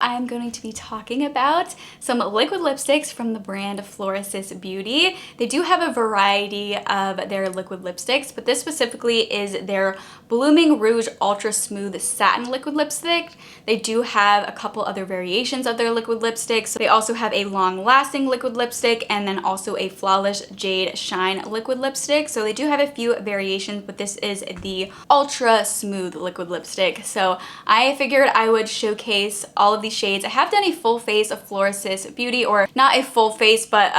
I'm going to be talking about some liquid lipsticks from the brand Florasis Beauty. They do have a variety of their liquid lipsticks, but this specifically is their Blooming Rouge Ultra Smooth Satin Liquid Lipstick. They do have a couple other variations of their liquid lipsticks. They also have a long-lasting liquid lipstick and then also a Flawless Jade Shine liquid lipstick. So they do have a few variations, but this is the Ultra Smooth liquid lipstick. So I figured I would showcase all of these shades. I have done a full face of Florasis Beauty, or not a full face, but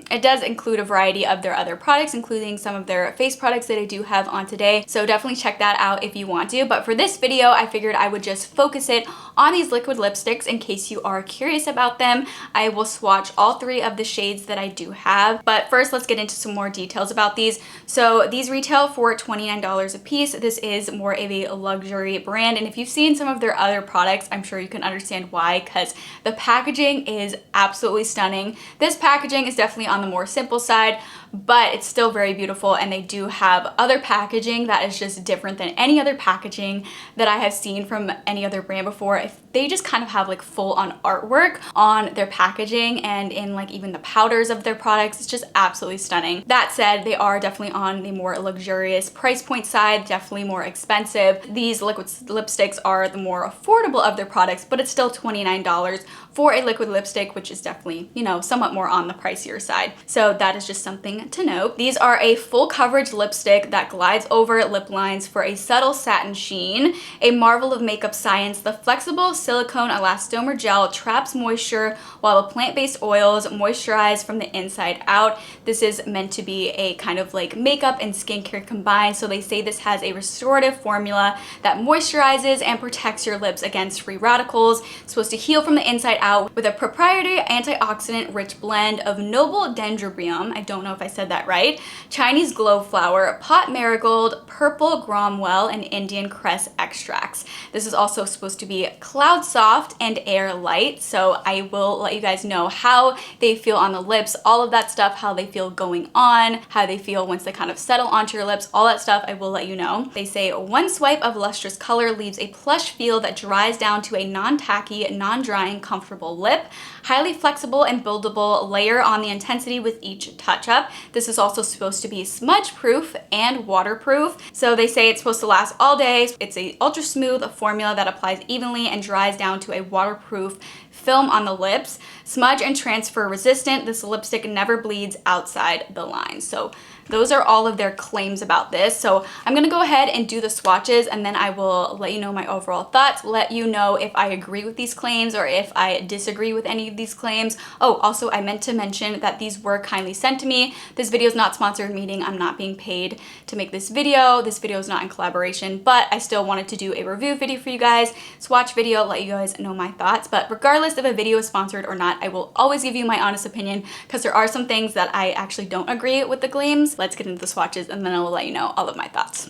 it does include a variety of their other products, including some of their face products that I do have on today. So definitely check that out if you want to. But for this video, I figured I would just focus it on these liquid lipsticks in case you are curious about them. I will swatch all three of the shades that I do have. But first, let's get into some more details about these. So these retail for $29 a piece. This is more of a luxury brand. And if you've seen some of their other products, I'm sure you can understand why, because the packaging is absolutely stunning. This packaging is definitely on the more simple side, but it's still very beautiful, and they do have other packaging that is just different than any other packaging that I have seen from any other brand before. If they just kind of have like full on artwork on their packaging and in like even the powders of their products. It's just absolutely stunning. That said, they are definitely on the more luxurious price point side, definitely more expensive. These liquid lipsticks are the more affordable of their products, but it's still $29 for a liquid lipstick, which is definitely, you know, somewhat more on the pricier side. So that is just something to note. These are a full coverage lipstick that glides over lip lines for a subtle satin sheen. A marvel of makeup science, the flexible silicone elastomer gel traps moisture while the plant-based oils moisturize from the inside out. This is meant to be a kind of like makeup and skincare combined. So they say this has a restorative formula that moisturizes and protects your lips against free radicals. It's supposed to heal from the inside out with a proprietary antioxidant rich blend of noble dendrobium, I don't know if I said that right, Chinese glowflower, pot marigold, purple gromwell, and Indian cress extracts. This is also supposed to be cloud soft and air light, so I will let you guys know how they feel on the lips, all of that stuff, how they feel going on, how they feel once they kind of settle onto your lips, all that stuff I will let you know. They say one swipe of lustrous color leaves a plush feel that dries down to a non-tacky, non-drying, comfortable lip. Highly flexible and buildable, layer on the intensity with each touch-up. This is also supposed to be smudge-proof and waterproof. So they say it's supposed to last all day. It's a ultra smooth formula that applies evenly and dries down to a waterproof film on the lips. Smudge and transfer resistant. This lipstick never bleeds outside the lines. So those are all of their claims about this. So I'm gonna go ahead and do the swatches, and then I will let you know my overall thoughts, let you know if I agree with these claims or if I disagree with any of these claims. Oh, also I meant to mention that these were kindly sent to me. This video is not sponsored, meaning I'm not being paid to make this video. This video is not in collaboration, but I still wanted to do a review video for you guys, swatch video, let you guys know my thoughts. But regardless if a video is sponsored or not, I will always give you my honest opinion, because there are some things that I actually don't agree with the claims. Let's get into the swatches, and then I will let you know all of my thoughts.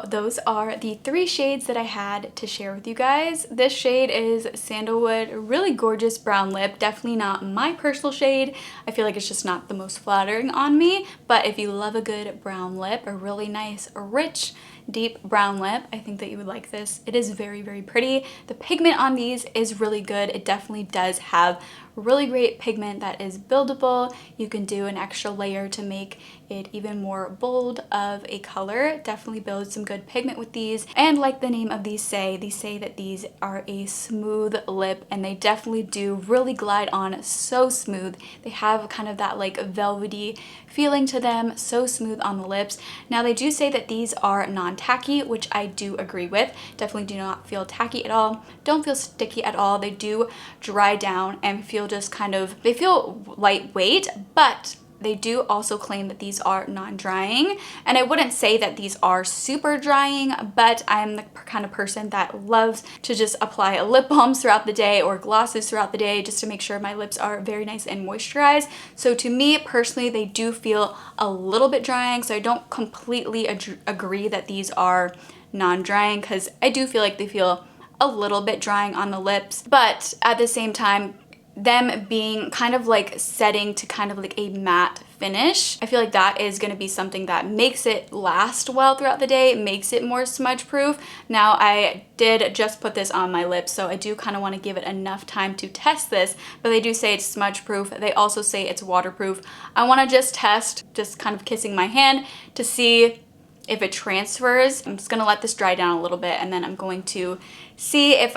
Those are the three shades that I had to share with you guys. This shade is Sandalwood, really gorgeous brown lip, definitely not my personal shade. I feel like it's just not the most flattering on me, but if you love a good brown lip, a really nice, rich, deep brown lip, I think that you would like this. It is very, very pretty. The pigment on these is really good. It definitely does have really great pigment that is buildable. You can do an extra layer to make it even more bold of a color. Definitely build some good pigment with these. And like the name of these say that these are a smooth lip, and they definitely do really glide on so smooth. They have kind of that like velvety feeling to them, so smooth on the lips. Now they do say that these are non-tacky, which I do agree with. Definitely do not feel tacky at all. Don't feel sticky at all. They do dry down and feel just kind of, they feel lightweight, but they do also claim that these are non-drying, and I wouldn't say that these are super drying, but I'm the kind of person that loves to just apply lip balms throughout the day or glosses throughout the day just to make sure my lips are very nice and moisturized. So to me personally, they do feel a little bit drying, so I don't completely agree that these are non-drying, because I do feel like they feel a little bit drying on the lips, but at the same time, them being kind of like setting to kind of like a matte finish, I feel like that is going to be something that makes it last well throughout the day, makes it more smudge proof. Now I did just put this on my lips, so I do kind of want to give it enough time to test this, but they do say it's smudge proof. They also say it's waterproof. I want to just test, just kind of kissing my hand to see if it transfers. I'm just going to let this dry down a little bit, and then I'm going to see if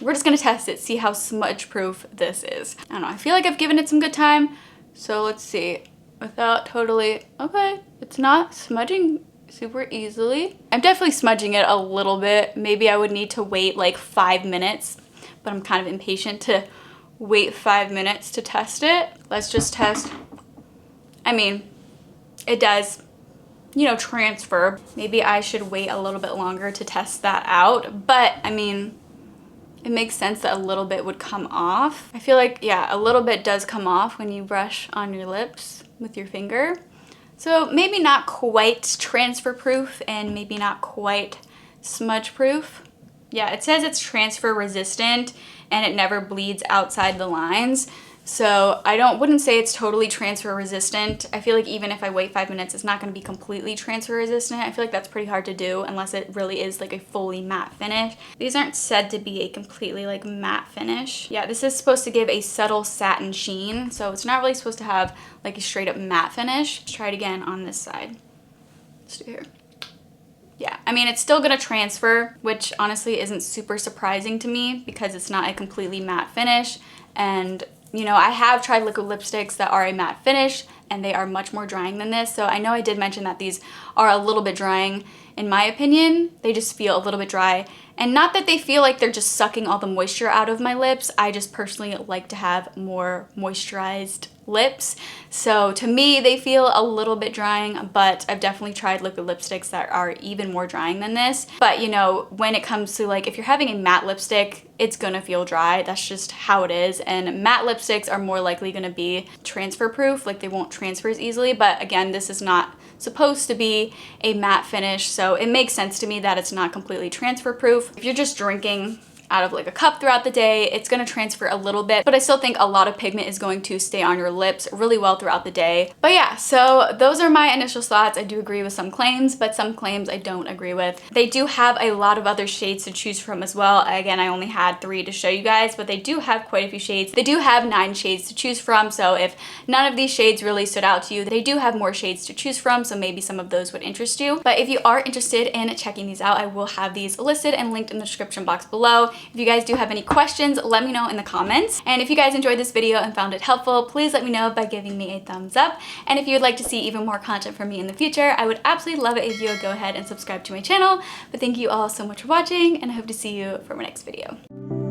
we're just gonna test it, see how smudge proof this is. I don't know, I feel like I've given it some good time, so let's see. Without totally, okay, it's not smudging super easily. I'm definitely smudging it a little bit. Maybe I would need to wait like 5 minutes, but I'm kind of impatient to wait 5 minutes to test it. Let's just test. I mean, it does, you know, transfer. Maybe I should wait a little bit longer to test that out, but I mean, it makes sense that a little bit would come off. I feel like, yeah, a little bit does come off when you brush on your lips with your finger. So maybe not quite transfer proof and maybe not quite smudge proof. Yeah, it says it's transfer resistant and it never bleeds outside the lines. So I wouldn't say it's totally transfer resistant. I feel like even if I wait 5 minutes, it's not going to be completely transfer resistant. I feel like that's pretty hard to do unless it really is like a fully matte finish. These aren't said to be a completely like matte finish. Yeah, this is supposed to give a subtle satin sheen, so it's not really supposed to have like a straight up matte finish. Let's try it again on this side. Let's do here. Yeah, I mean, it's still gonna transfer, which honestly isn't super surprising to me because it's not a completely matte finish. And you know, I have tried liquid lipsticks that are a matte finish and they are much more drying than this. So I know I did mention that these are a little bit drying. In my opinion, they just feel a little bit dry. And not that they feel like they're just sucking all the moisture out of my lips. I just personally like to have more moisturized lips. So to me, they feel a little bit drying, but I've definitely tried liquid lipsticks that are even more drying than this. But you know, when it comes to like, if you're having a matte lipstick, it's gonna feel dry. That's just how it is. And matte lipsticks are more likely gonna be transfer proof, like they won't transfer as easily. But again, this is not supposed to be a matte finish, so it makes sense to me that it's not completely transfer proof. If you're just drinking out of like a cup throughout the day, it's going to transfer a little bit, but I still think a lot of pigment is going to stay on your lips really well throughout the day. But yeah, so those are my initial thoughts. I do agree with some claims, but some claims I don't agree with. They do have a lot of other shades to choose from as well. Again, I only had 3 to show you guys, but they do have quite a few shades. They do have 9 shades to choose from, so if none of these shades really stood out to you, they do have more shades to choose from, so maybe some of those would interest you. But if you are interested in checking these out, I will have these listed and linked in the description box below. If you guys do have any questions, let me know in the comments. And if you guys enjoyed this video and found it helpful, please let me know by giving me a thumbs up. And if you would like to see even more content from me in the future, I would absolutely love it if you would go ahead and subscribe to my channel. But thank you all so much for watching, and I hope to see you for my next video.